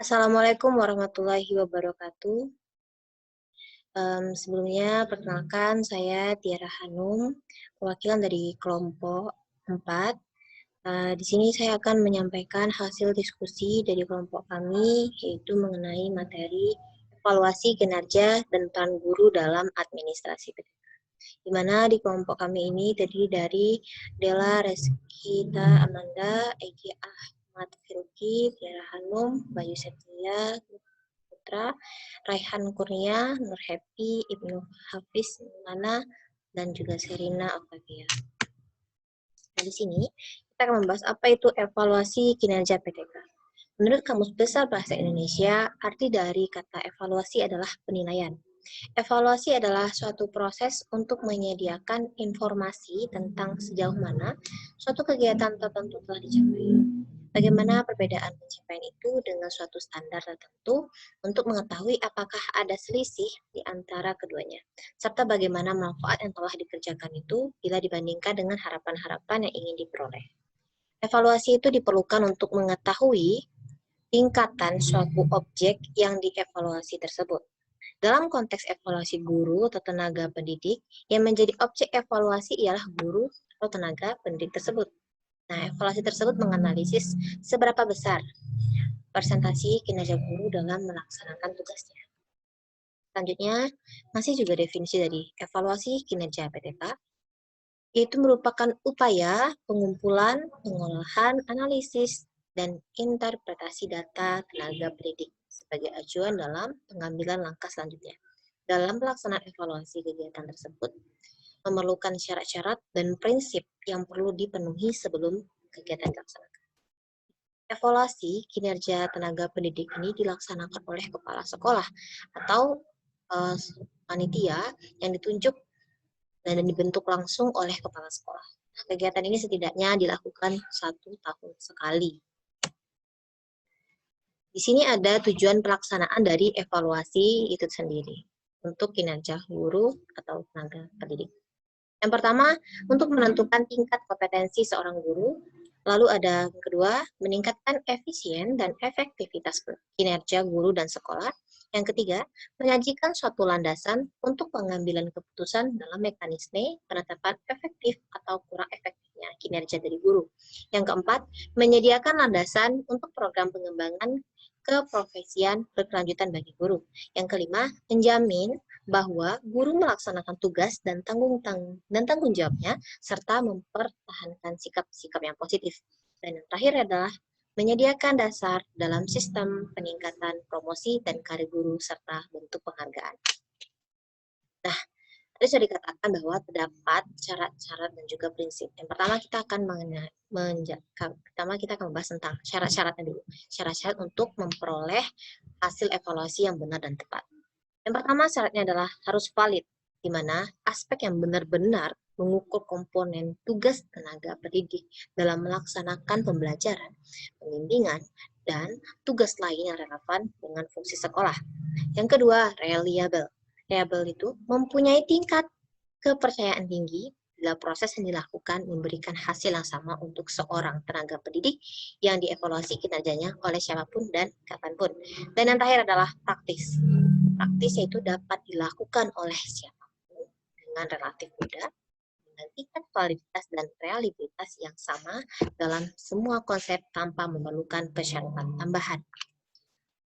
Assalamualaikum warahmatullahi wabarakatuh. Sebelumnya perkenalkan saya Tiara Hanum, perwakilan dari kelompok 4. Di sini saya akan menyampaikan hasil diskusi dari kelompok kami, yaitu mengenai materi evaluasi kinerja dan peran guru dalam administrasi PTK. Di mana di kelompok kami ini terdiri dari Dela Reskita Amanda, Egi Ahmad Firuki, Tiara Hanum, Bayu Setia, Putra, Raihan Kurnia, Nur Happy, Ibnu Hafiz Mana, dan juga Serina Octavia. Nah, di sini kita akan membahas apa itu evaluasi kinerja PTK. Menurut Kamus Besar Bahasa Indonesia, arti dari kata evaluasi adalah penilaian. Evaluasi adalah suatu proses untuk menyediakan informasi tentang sejauh mana suatu kegiatan tertentu telah dicapai. Bagaimana perbedaan pencapaian itu dengan suatu standar tertentu untuk mengetahui apakah ada selisih di antara keduanya, serta bagaimana manfaat yang telah dikerjakan itu bila dibandingkan dengan harapan-harapan yang ingin diperoleh. Evaluasi itu diperlukan untuk mengetahui tingkatan suatu objek yang dievaluasi tersebut. Dalam konteks evaluasi guru atau tenaga pendidik, yang menjadi objek evaluasi ialah guru atau tenaga pendidik tersebut. Nah, evaluasi tersebut menganalisis seberapa besar presentasi kinerja guru dalam melaksanakan tugasnya. Selanjutnya, masih juga definisi dari evaluasi kinerja PTK, yaitu merupakan upaya pengumpulan, pengolahan, analisis, dan interpretasi data tenaga pendidik sebagai acuan dalam pengambilan langkah selanjutnya. Dalam pelaksanaan evaluasi kegiatan tersebut, memerlukan syarat-syarat dan prinsip yang perlu dipenuhi sebelum kegiatan dilaksanakan. Evaluasi kinerja tenaga pendidik ini dilaksanakan oleh kepala sekolah atau panitia yang ditunjuk dan dibentuk langsung oleh kepala sekolah. Kegiatan ini setidaknya dilakukan 1 tahun sekali. Di sini ada tujuan pelaksanaan dari evaluasi itu sendiri untuk kinerja guru atau tenaga pendidik. Yang pertama, untuk menentukan tingkat kompetensi seorang guru. Lalu ada yang kedua, meningkatkan efisien dan efektivitas kinerja guru dan sekolah. Yang ketiga, menyajikan suatu landasan untuk pengambilan keputusan dalam mekanisme penetapan efektif atau kurang efektifnya kinerja dari guru. Yang keempat, menyediakan landasan untuk program pengembangan keprofesian berkelanjutan bagi guru. Yang kelima, menjamin bahwa guru melaksanakan tugas dan tanggung jawabnya serta mempertahankan sikap-sikap yang positif. Dan yang terakhir adalah menyediakan dasar dalam sistem peningkatan promosi dan karir guru serta bentuk penghargaan. Nah, tadi sudah dikatakan bahwa terdapat syarat-syarat dan juga prinsip. Yang pertama kita akan membahas tentang syarat-syaratnya dulu. Syarat-syarat untuk memperoleh hasil evaluasi yang benar dan tepat. Yang pertama syaratnya adalah harus valid, di mana aspek yang benar-benar mengukur komponen tugas tenaga pendidik dalam melaksanakan pembelajaran, pembimbingan, dan tugas lain yang relevan dengan fungsi sekolah. Yang kedua, reliable. Reliable itu mempunyai tingkat kepercayaan tinggi bila proses yang dilakukan memberikan hasil yang sama untuk seorang tenaga pendidik yang dievaluasi kinerjanya oleh siapapun dan kapanpun. Dan yang terakhir adalah praktis. Praktis yaitu dapat dilakukan oleh siapapun dengan relatif mudah, dengan tingkat validitas dan reliabilitas yang sama dalam semua konsep tanpa memerlukan persyaratan tambahan.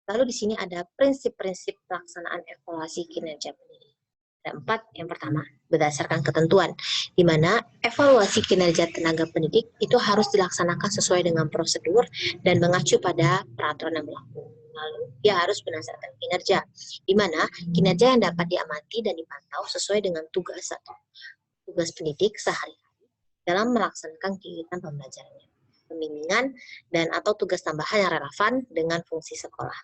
Lalu di sini ada prinsip-prinsip pelaksanaan evaluasi kinerja pendidik. Ada 4. Yang pertama, berdasarkan ketentuan, di mana evaluasi kinerja tenaga pendidik itu harus dilaksanakan sesuai dengan prosedur dan mengacu pada peraturan yang berlaku. Lalu, dia harus berdasarkan kinerja, di mana kinerja yang dapat diamati dan dipantau sesuai dengan tugas pendidik sehari-hari dalam melaksanakan kegiatan pembelajarannya, pembimbingan, dan atau tugas tambahan yang relevan dengan fungsi sekolah.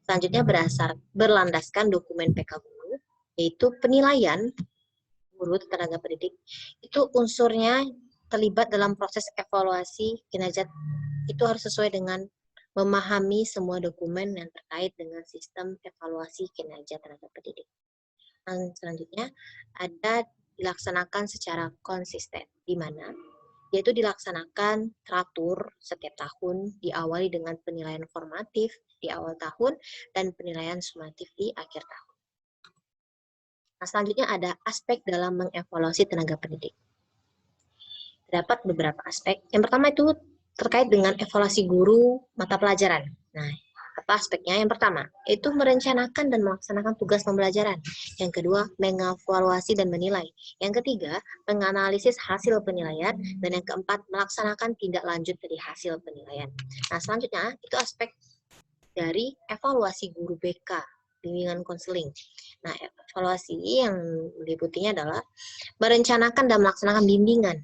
Selanjutnya berlandaskan dokumen PK guru, yaitu penilaian guru tenaga pendidik. Itu unsurnya terlibat dalam proses evaluasi kinerja itu harus sesuai dengan memahami semua dokumen yang terkait dengan sistem evaluasi kinerja tenaga pendidik. Dan selanjutnya ada dilaksanakan secara konsisten, di mana yaitu dilaksanakan teratur setiap tahun, diawali dengan penilaian formatif di awal tahun dan penilaian sumatif di akhir tahun. Nah, selanjutnya ada aspek dalam mengevaluasi tenaga pendidik. Terdapat beberapa aspek. Yang pertama itu terkait dengan evaluasi guru mata pelajaran. Nah, apa aspeknya? Yang pertama, itu merencanakan dan melaksanakan tugas pembelajaran. Yang kedua, mengevaluasi dan menilai. Yang ketiga, menganalisis hasil penilaian. Dan yang keempat, melaksanakan tindak lanjut dari hasil penilaian. Nah, selanjutnya, itu aspek dari evaluasi guru BK, bimbingan konseling. Nah, evaluasi yang meliputinya adalah merencanakan dan melaksanakan bimbingan,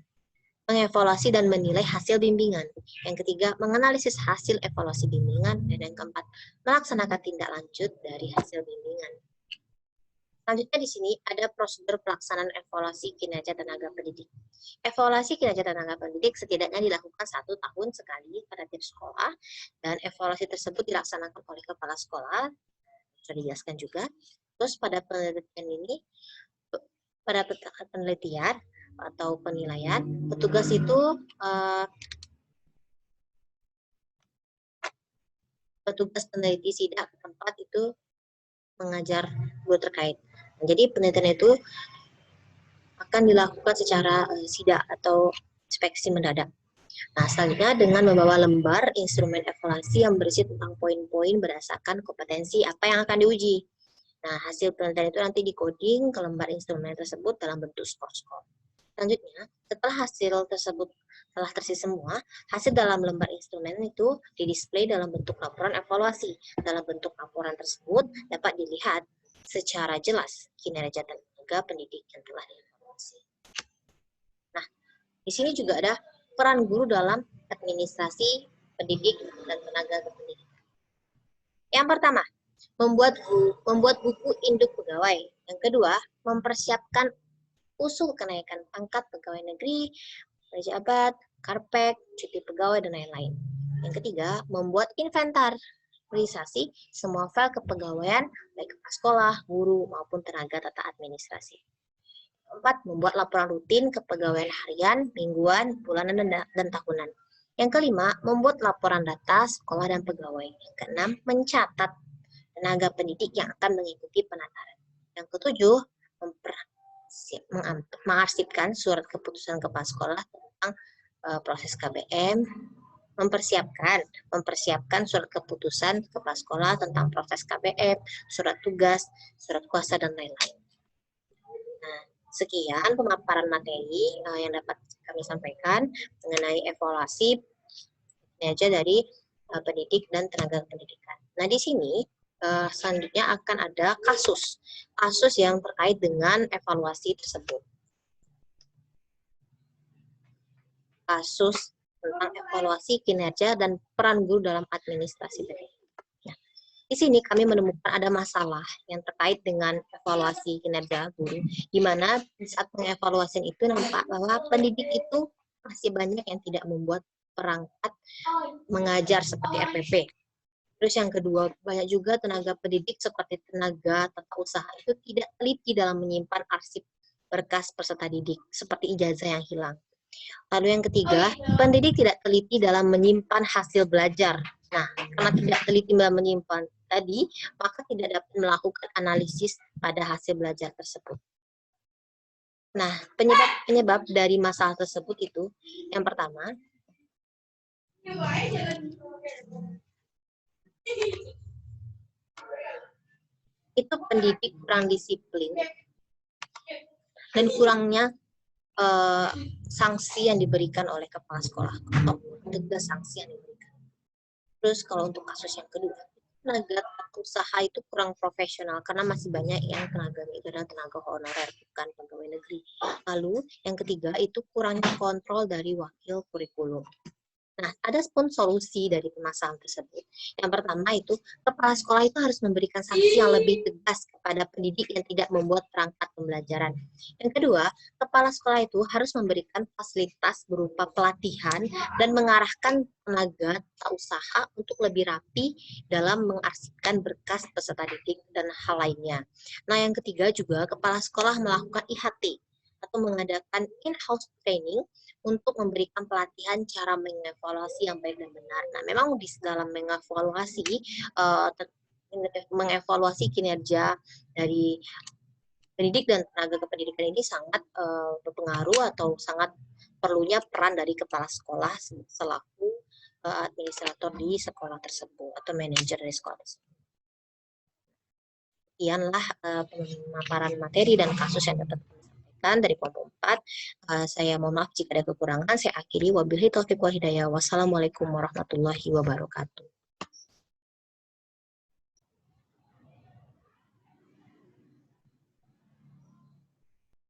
mengevaluasi dan menilai hasil bimbingan. Yang ketiga, menganalisis hasil evaluasi bimbingan. Dan yang keempat, melaksanakan tindak lanjut dari hasil bimbingan. Selanjutnya di sini ada prosedur pelaksanaan evaluasi kinerja tenaga pendidik. Evaluasi kinerja tenaga pendidik setidaknya dilakukan 1 tahun sekali pada tiap sekolah, dan evaluasi tersebut dilaksanakan oleh kepala sekolah, sudah dijelaskan juga. Terus pada penelitian atau penilaian, petugas itu petugas peneliti sidak ke tempat itu mengajar guru terkait. Nah, jadi penelitian itu akan dilakukan secara sidak atau inspeksi mendadak. Nah, selanjutnya dengan membawa lembar instrumen evaluasi yang berisi tentang poin-poin berdasarkan kompetensi apa yang akan diuji. Nah, hasil penelitian itu nanti di-coding ke lembar instrumen tersebut dalam bentuk skor-skor. Selanjutnya, setelah hasil tersebut telah terisi semua, hasil dalam lembar instrumen itu didisplay dalam bentuk laporan evaluasi. Dalam bentuk laporan tersebut dapat dilihat secara jelas kinerja tenaga pendidik yang telah dievaluasi. Nah, di sini juga ada peran guru dalam administrasi pendidik dan tenaga pendidikan. Yang pertama, membuat buku induk pegawai. Yang kedua, mempersiapkan usul kenaikan pangkat pegawai negeri, pejabat, karpet, cuti pegawai, dan lain-lain. Yang ketiga, membuat inventarisasi semua file kepegawaian, baik kepala sekolah, guru, maupun tenaga tata administrasi. Keempat, membuat laporan rutin kepegawaian harian, mingguan, bulanan, dan tahunan. Yang kelima, membuat laporan data sekolah dan pegawai. Yang keenam, mencatat tenaga pendidik yang akan mengikuti penataran. Yang ketujuh, mengarsipkan surat keputusan kepala sekolah tentang proses KBM, mempersiapkan surat keputusan kepala sekolah tentang proses KBM, surat tugas, surat kuasa, dan lain-lain. Nah, sekian pemaparan materi yang dapat kami sampaikan mengenai evaluasi kinerja dari pendidik dan tenaga pendidikan. Nah, di sini selanjutnya akan ada kasus yang terkait dengan evaluasi tersebut. Kasus tentang evaluasi kinerja dan peran guru dalam administrasi pendidikan. Nah, di sini kami menemukan ada masalah yang terkait dengan evaluasi kinerja guru, di mana saat pengevaluasian itu nampak bahwa pendidik itu masih banyak yang tidak membuat perangkat mengajar seperti RPP. Terus yang kedua, banyak juga tenaga pendidik seperti tenaga tata usaha itu tidak teliti dalam menyimpan arsip berkas peserta didik, seperti ijazah yang hilang. Lalu yang ketiga, pendidik tidak teliti dalam menyimpan hasil belajar. Nah, karena tidak teliti dalam menyimpan tadi, maka tidak dapat melakukan analisis pada hasil belajar tersebut. Nah, penyebab dari masalah tersebut itu, yang pertama, itu pendidik kurang disiplin dan kurangnya sanksi yang diberikan oleh kepala sekolah atau tegas sanksi yang diberikan. Terus kalau untuk kasus yang kedua, tenaga usaha itu kurang profesional karena masih banyak yang tenaganya itu adalah tenaga honorer, bukan pegawai negeri. Lalu yang ketiga itu kurangnya kontrol dari wakil kurikulum. Nah, ada pun solusi dari permasalahan tersebut. Yang pertama itu, kepala sekolah itu harus memberikan sanksi yang lebih tegas kepada pendidik yang tidak membuat perangkat pembelajaran. Yang kedua, kepala sekolah itu harus memberikan fasilitas berupa pelatihan dan mengarahkan tenaga usaha untuk lebih rapi dalam mengarsipkan berkas peserta didik dan hal lainnya. Nah, yang ketiga juga, kepala sekolah melakukan IHT atau mengadakan in-house training untuk memberikan pelatihan cara mengevaluasi yang baik dan benar. Nah, memang di dalam mengevaluasi kinerja dari pendidik dan tenaga kependidikan ini sangat berpengaruh atau sangat perlunya peran dari kepala sekolah selaku administrator di sekolah tersebut atau manajer dari sekolah tersebut. Sekianlah pemaparan materi dan kasus yang dapat kami sampaikan dari kelompok 4. Saya mohon maaf jika ada kekurangan. Saya akhiri, wabillahi taufiq wal hidayah. Wassalamualaikum warahmatullahi wabarakatuh.